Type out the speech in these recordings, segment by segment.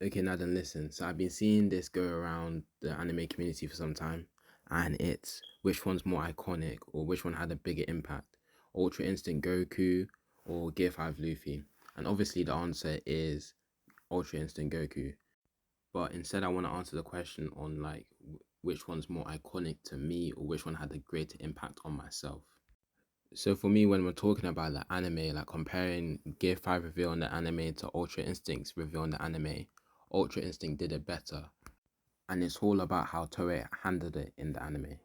Okay, now then listen. So I've been seeing this go around the anime community for some time, and it's which one's more iconic or which one had a bigger impact, Ultra Instinct Goku or Gear 5 Luffy. And obviously the answer is Ultra Instinct Goku. But instead I want to answer the question on like which one's more iconic to me or which one had a greater impact on myself. So for me, when we're talking about the anime, like comparing Gear 5 reveal in the anime to Ultra Instinct's reveal in the anime, Ultra Instinct did it better. And it's all about how Toei handled it in the anime.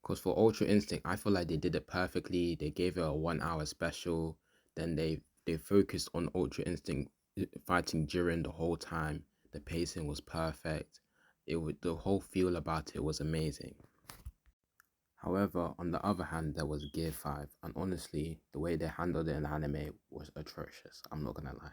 Because for Ultra Instinct, I feel like they did it perfectly. They gave it a 1 hour special. Then they focused on Ultra Instinct fighting Jiren the whole time. The pacing was perfect. The whole feel about it was amazing. However, on the other hand, there was Gear 5, and honestly, the way they handled it in the anime was atrocious. I'm not gonna lie.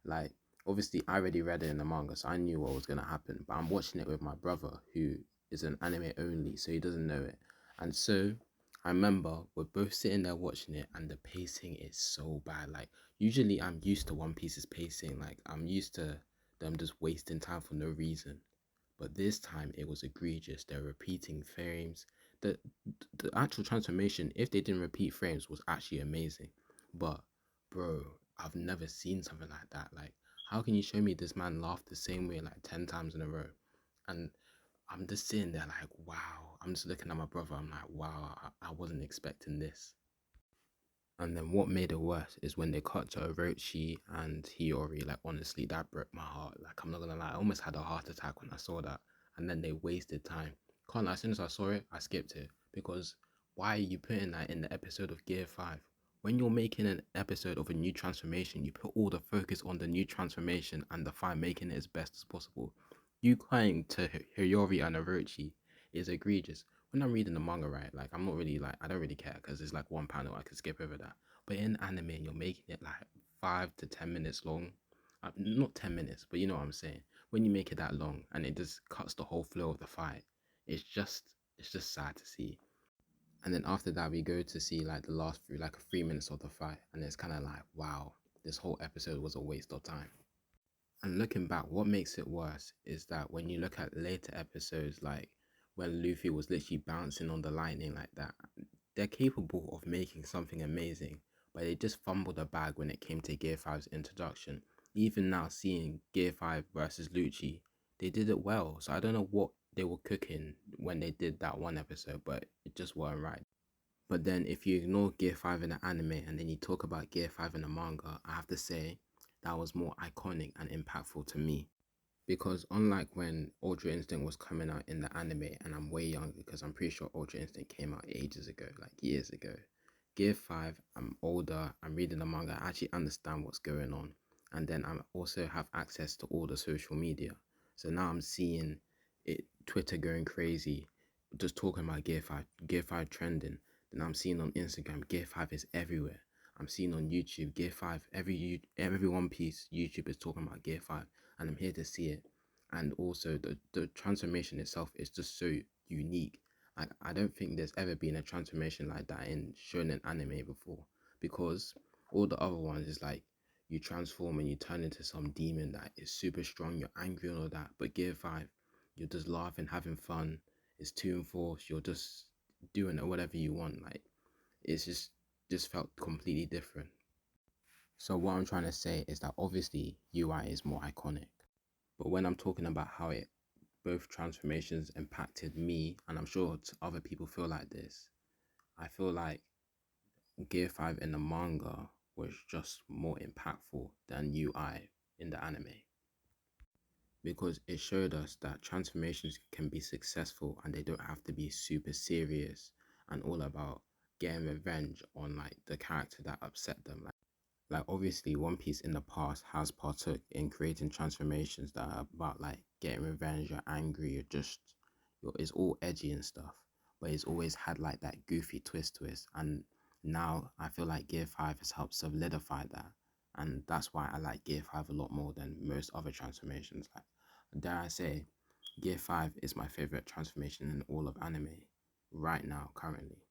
Like, obviously, I already read it in the manga, so I knew what was gonna happen, but I'm watching it with my brother, who is an anime only, so he doesn't know it. And so, I remember we're both sitting there watching it, and the pacing is so bad. Like, usually I'm used to One Piece's pacing, like, I'm used to them just wasting time for no reason. But this time it was egregious. They're repeating frames. The the actual transformation, if they didn't repeat frames, was actually amazing. But bro, I've never seen something like that. Like, how can you show me this man laughed the same way like 10 times in a row? And I'm just sitting there like, wow. I'm just looking at my brother. I'm like, wow, I wasn't expecting this. And then what made it worse is when they cut to Orochi and Hiyori. Like, honestly, that broke my heart. Like, I'm not gonna lie, I almost had a heart attack when I saw that. And then they wasted time. Can't lie, as soon as I saw it, I skipped it. Because why are you putting that in the episode of Gear 5? When you're making an episode of a new transformation, you put all the focus on the new transformation and the fight, making it as best as possible. You crying to Hiyori and Orochi is egregious. When I'm reading the manga, right, like I'm not really like I don't really care because it's like one panel I can skip over that. But in anime, you're making it like 5 to 10 minutes long. Not 10 minutes, but you know what I'm saying. When you make it that long and it just cuts the whole flow of the fight, it's just sad to see. And then after that, we go to see like the last few, like 3 minutes of the fight, and it's kind of like, wow, this whole episode was a waste of time. And looking back, what makes it worse is that when you look at later episodes, like when Luffy was literally bouncing on the lightning like that, they're capable of making something amazing, but they just fumbled the bag when it came to Gear 5's introduction. Even now, seeing Gear 5 versus Lucci, they did it well. So I don't know what they were cooking when they did that one episode, but it just weren't right. But then if you ignore Gear 5 in the anime and then you talk about Gear 5 in the manga, I have to say that was more iconic and impactful to me. Because unlike when Ultra Instinct was coming out in the anime, and I'm way younger because I'm pretty sure Ultra Instinct came out ages ago, like years ago. Gear 5, I'm older, I'm reading the manga, I actually understand what's going on. And then I also have access to all the social media. So now I'm seeing it Twitter going crazy, just talking about Gear 5 trending. Then I'm seeing on Instagram, Gear 5 is everywhere. I'm seeing on YouTube, Gear 5, every One Piece YouTube is talking about Gear 5, and I'm here to see it. And also the transformation itself is just so unique. I don't think there's ever been a transformation like that in shonen anime before, because all the other ones is like you transform and you turn into some demon that is super strong, you're angry and all that. But Gear 5, you're just laughing, having fun. It's 2 and 4, you're just doing whatever you want. Like, it's just felt completely different. So what I'm trying to say is that obviously UI is more iconic. But when I'm talking about how it both transformations impacted me, and I'm sure other people feel like this, I feel like Gear 5 in the manga was just more impactful than UI in the anime, because it showed us that transformations can be successful and they don't have to be super serious and all about getting revenge on like the character that upset them. Like obviously One Piece in the past has partook in creating transformations that are about like getting revenge, you're angry, it's all edgy and stuff. But it's always had like that goofy twist. And now I feel like Gear 5 has helped solidify that. And that's why I like Gear 5 a lot more than most other transformations. Like, dare I say, Gear 5 is my favorite transformation in all of anime right now, currently.